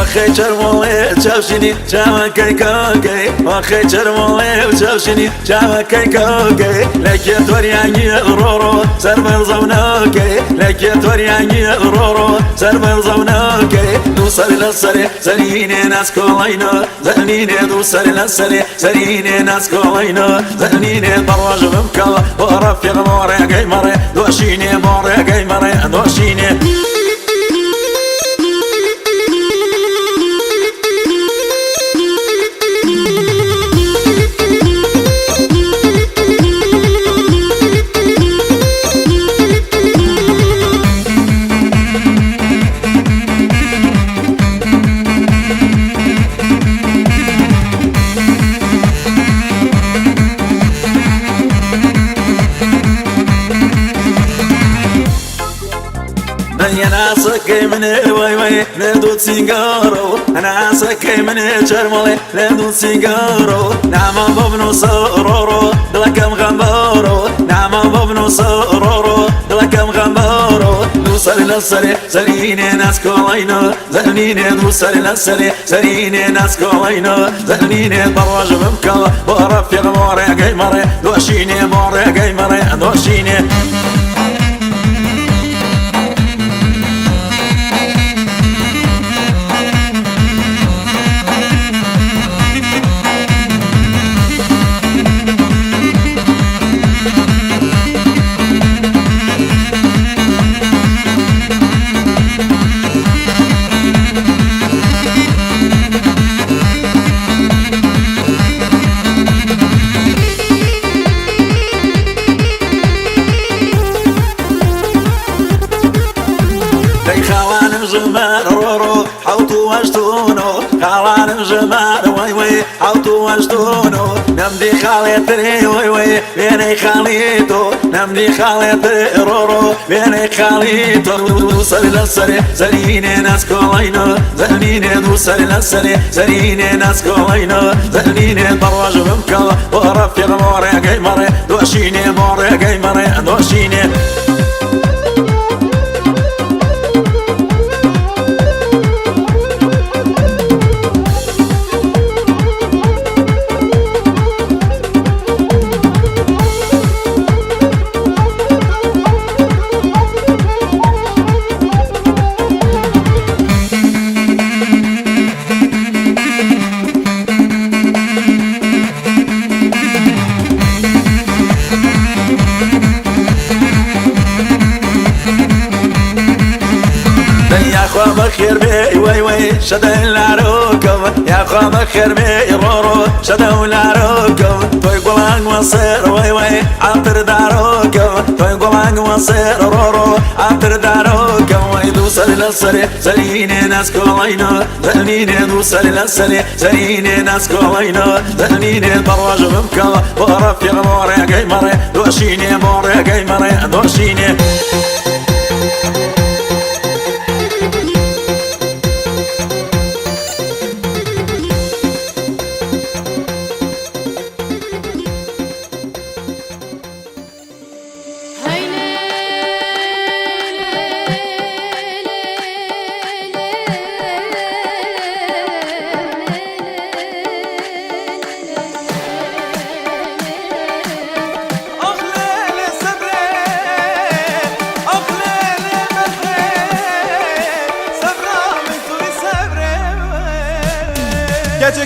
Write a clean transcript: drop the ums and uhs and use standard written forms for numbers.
واخي چرموڵێ چاوشینی چاوەکەی کۆگەی واخی چرموڵێ و چاوشینی چاوەکەی کۆگەی لەکێ تۆریانی ڕۆڕۆ سەر بەرزەونەکەی لەکێ تۆریانی ڕۆڕۆ سەر بەرزەونەکەی دوو سەر لە سەرێ سەرینێ ناسکۆڵینە زەنینێ دوو سەر لە سەرێ سەرینێ ناسکۆڵینە زەنینێ بەڕۆژ بمکەوە بۆ ڕەفیق بۆ ڕێگەی مەڕێ دۆشینێ بۆ ڕێگەی مەڕێ دۆشینێ أنا سكي من وي وي ندوت سيجارو أنا سكي من شرملي ندوت سيجارو نعم بابنو سرورو دلكم غمبارو نعم بابنو سرورو دلكم غمبارو دوسر لسري سريني ناس كولينا زنيني دوسر لسري سريني ناس كولينا زنيني برواج بمكا ورفيق موري قيمري دوشيني موري قيمري دوشيني خوانم جمال رورو حوتو واشتونو خوانم جمال وي وي حوتو واشتونو نمدي خالتري وي وي بيني خاليتو نمدي خالتري رورو بيني خاليتو دوسر لسري سريني ناس كولينا زنيني دوسر لسري سريني ناس كولينا زنيني برواج بمكا ورفيق موري قيمري دوشيني موري قيمري دوشيني يا خوا بخير بي وي وي شدا العروكم يا خوا بخير بي رورو شدا العروكم توي قولان وصير وي وي عطر داروكم توي قولان وصير رورو عطر داروكم وي دوسر لسري سريني ناس كولينا زنيني دوسر لسري سريني ناس كولينا زنيني برواج بمكا ورفيق موري قيمري دوشيني موري قيمري دوشيني Gece